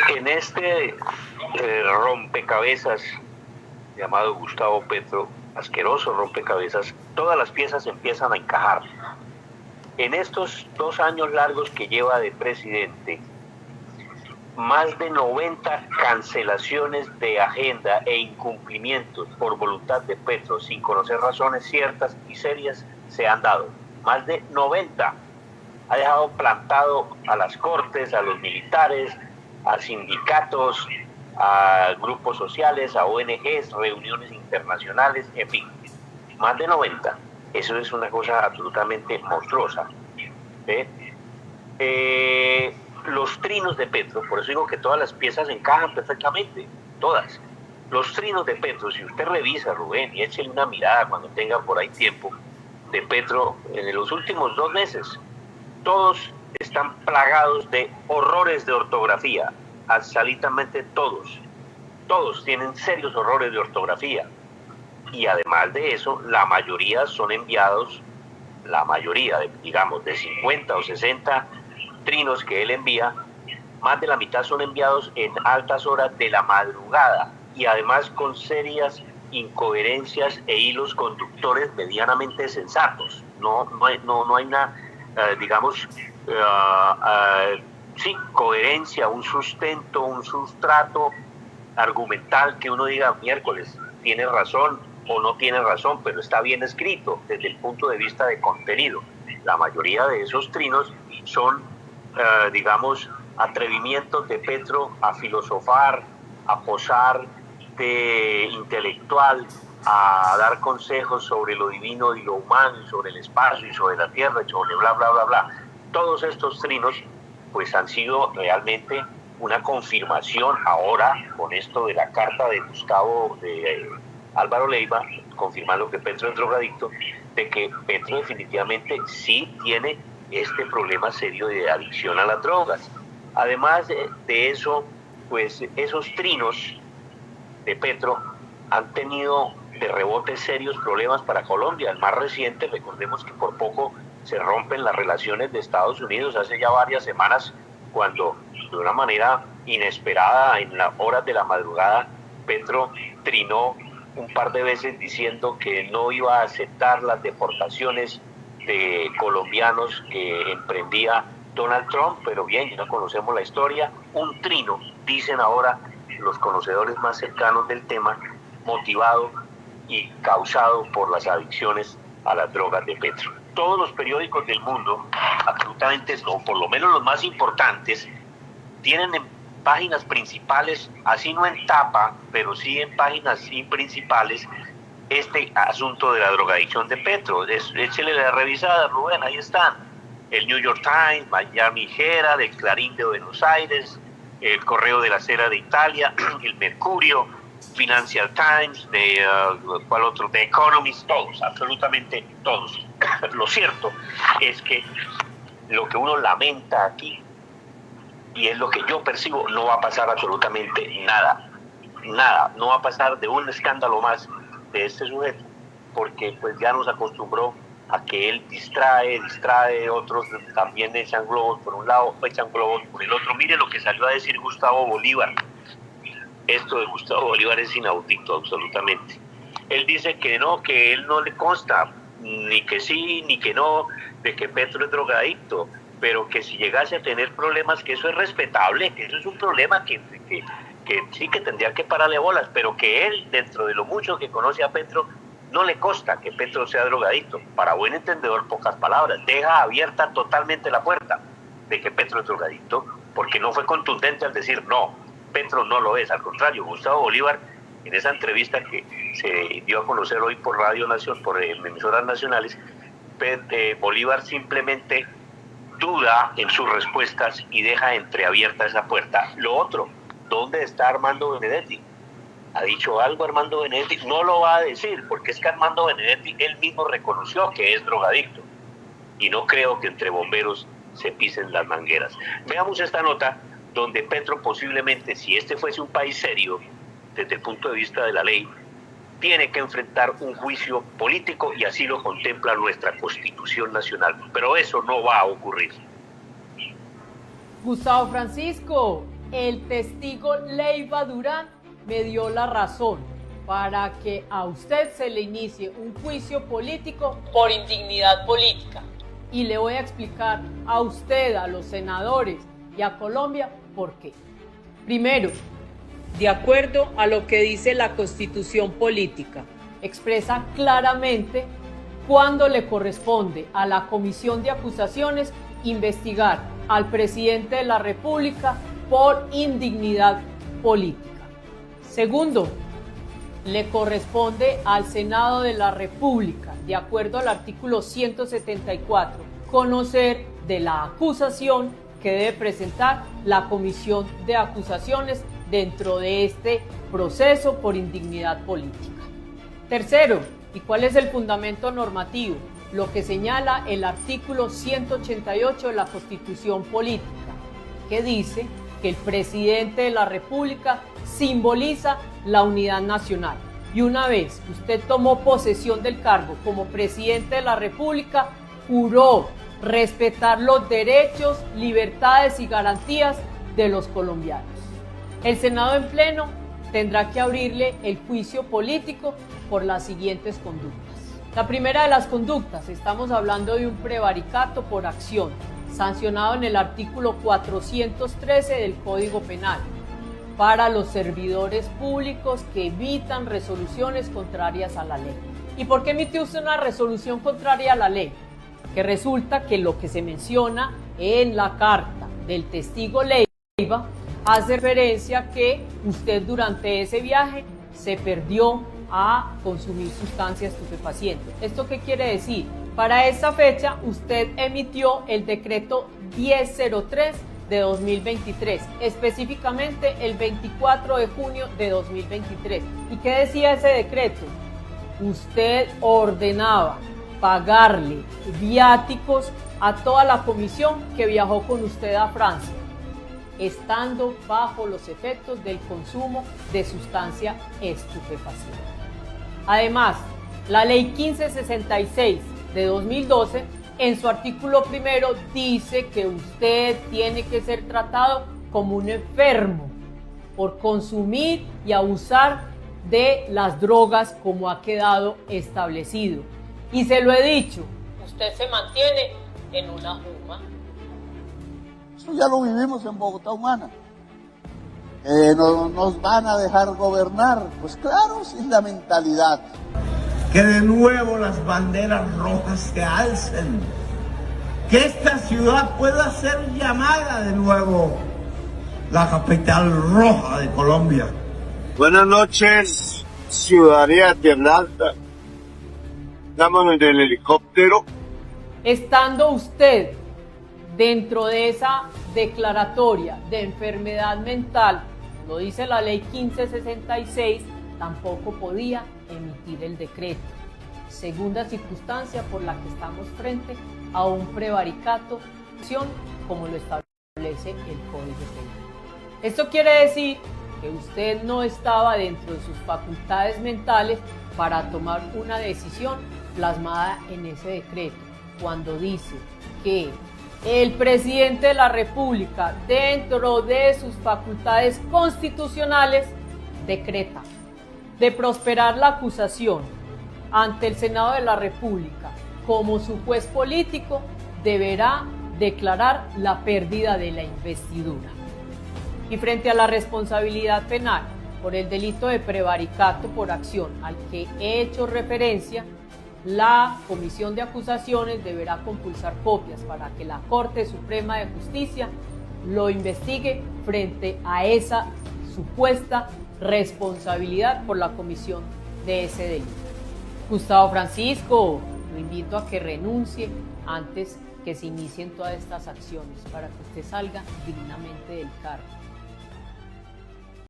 En este rompecabezas llamado Gustavo Petro, asqueroso rompecabezas, todas las piezas empiezan a encajar. En estos 2 años largos que lleva de presidente, más de 90 cancelaciones de agenda e incumplimientos por voluntad de Petro, sin conocer razones ciertas y serias, se han dado. Más de 90. Ha dejado plantado a las cortes, a los militares, a sindicatos, a grupos sociales, a ONGs, reuniones internacionales, en fin, más de 90. Eso es una cosa absolutamente monstruosa. Los trinos de Petro, por eso digo que todas las piezas encajan perfectamente, todas. Los trinos de Petro, si usted revisa, Rubén, y échele una mirada cuando tenga por ahí tiempo, de Petro en los últimos 2 meses, todos están plagados de horrores de ortografía, absolutamente todos tienen serios horrores de ortografía. Y además de eso, la mayoría son enviados, digamos, de 50 o 60 trinos que él envía, más de la mitad son enviados en altas horas de la madrugada y además con serias incoherencias e hilos conductores medianamente sensatos. No hay una, digamos, sí, coherencia, un sustento, un sustrato argumental que uno diga, miércoles, tiene razón o no tiene razón, pero está bien escrito desde el punto de vista de contenido. La mayoría de esos trinos son, digamos, atrevimientos de Petro a filosofar, a posar de intelectual, a dar consejos sobre lo divino y lo humano, y sobre el espacio, y sobre la tierra, y sobre bla, bla, bla, bla. Todos estos trinos, pues, han sido realmente una confirmación ahora, con esto de la carta de Álvaro Leiva, confirmando que Petro es drogadicto, de que Petro definitivamente sí tiene este problema serio de adicción a las drogas. Además de eso, pues esos trinos de Petro han tenido de rebote serios problemas para Colombia. El más reciente, recordemos que por poco se rompen las relaciones de Estados Unidos hace ya varias semanas, cuando de una manera inesperada, en las horas de la madrugada, Petro trinó un par de veces diciendo que no iba a aceptar las deportaciones de colombianos que emprendía Donald Trump, pero bien, ya conocemos la historia. Un trino, dicen ahora los conocedores más cercanos del tema, motivado y causado por las adicciones a las drogas de Petro. Todos los periódicos del mundo, absolutamente, o por lo menos los más importantes, tienen en páginas principales, así no en tapa, pero sí en páginas principales, este asunto de la drogadicción de Petro. Échele la revisada, Rubén, ahí están. El New York Times, Miami Herald, el Clarín de Buenos Aires, el Correo de la Sera de Italia, el Mercurio, Financial Times, ¿cuál otro? The Economist, todos, absolutamente todos. Lo cierto es que lo que uno lamenta aquí, y es lo que yo percibo, no va a pasar absolutamente nada, no va a pasar de un escándalo más de este sujeto, porque pues ya nos acostumbró a que él distrae, otros también echan globos por un lado, echan globos por el otro. Mire lo que salió a decir Gustavo Bolívar. Esto de Gustavo Bolívar es inaudito absolutamente. Él dice que él no le consta, ni que sí, ni que no, de que Petro es drogadicto, pero que si llegase a tener problemas, que eso es respetable, que eso es un problema que sí que tendría que pararle bolas, pero que él, dentro de lo mucho que conoce a Petro, no le consta que Petro sea drogadicto. Para buen entendedor, pocas palabras, deja abierta totalmente la puerta de que Petro es drogadicto, porque no fue contundente al decir no, Petro no lo es. Al contrario, Gustavo Bolívar, en esa entrevista que se dio a conocer hoy por Radio Nación, por emisoras nacionales, Bolívar simplemente duda en sus respuestas y deja entreabierta esa puerta. Lo otro, ¿dónde está Armando Benedetti? ¿Ha dicho algo Armando Benedetti? No lo va a decir, porque es que Armando Benedetti él mismo reconoció que es drogadicto. Y no creo que entre bomberos se pisen las mangueras. Veamos esta nota donde Petro posiblemente, si este fuese un país serio, desde el punto de vista de la ley, tiene que enfrentar un juicio político, y así lo contempla nuestra Constitución Nacional. Pero eso no va a ocurrir. Gustavo Francisco, el testigo Leiva Durán me dio la razón para que a usted se le inicie un juicio político por indignidad política. Y le voy a explicar a usted, a los senadores y a Colombia por qué. Primero, de acuerdo a lo que dice la Constitución Política, expresa claramente cuándo le corresponde a la Comisión de Acusaciones investigar al presidente de la República por indignidad política. Segundo, le corresponde al Senado de la República, de acuerdo al artículo 174, conocer de la acusación que debe presentar la Comisión de Acusaciones dentro de este proceso por indignidad política. Tercero, ¿y cuál es el fundamento normativo? Lo que señala el artículo 188 de la Constitución Política, que dice que el presidente de la República simboliza la unidad nacional. Y una vez usted tomó posesión del cargo como presidente de la República, juró respetar los derechos, libertades y garantías de los colombianos. El Senado en pleno tendrá que abrirle el juicio político por las siguientes conductas. La primera de las conductas, estamos hablando de un prevaricato por acción, sancionado en el artículo 413 del Código Penal, para los servidores públicos que emitan resoluciones contrarias a la ley. ¿Y por qué emitió usted una resolución contraria a la ley? Que resulta que lo que se menciona en la carta del testigo Leiva hace referencia a que usted durante ese viaje se perdió a consumir sustancias estupefacientes. ¿Esto qué quiere decir? Para esa fecha usted emitió el decreto 1003 de 2023, específicamente el 24 de junio de 2023. ¿Y qué decía ese decreto? Usted ordenaba pagarle viáticos a toda la comisión que viajó con usted a Francia, estando bajo los efectos del consumo de sustancia estupefaciente. Además, la Ley 1566 de 2012, en su artículo primero, dice que usted tiene que ser tratado como un enfermo por consumir y abusar de las drogas, como ha quedado establecido. Y se lo he dicho, usted se mantiene en una juma. Eso ya lo vivimos en Bogotá Humana. Nos van a dejar gobernar, pues claro, sin la mentalidad. Que de nuevo las banderas rojas se alcen, que esta ciudad pueda ser llamada de nuevo la capital roja de Colombia. Buenas noches, ciudadanía de Atlanta. Estamos en el helicóptero. Estando usted dentro de esa declaratoria de enfermedad mental, lo dice la Ley 1566, tampoco podía emitir el decreto. Segunda circunstancia por la que estamos frente a un prevaricato, como lo establece el Código Penal. Esto quiere decir que usted no estaba dentro de sus facultades mentales para tomar una decisión plasmada en ese decreto, cuando dice que el presidente de la República, dentro de sus facultades constitucionales, decreta de prosperar la acusación ante el Senado de la República como su juez político, deberá declarar la pérdida de la investidura. Y frente a la responsabilidad penal por el delito de prevaricato por acción al que he hecho referencia, la Comisión de Acusaciones deberá compulsar copias para que la Corte Suprema de Justicia lo investigue frente a esa supuesta responsabilidad por la comisión de ese delito. Gustavo Francisco, lo invito a que renuncie antes que se inicien todas estas acciones para que usted salga dignamente del cargo.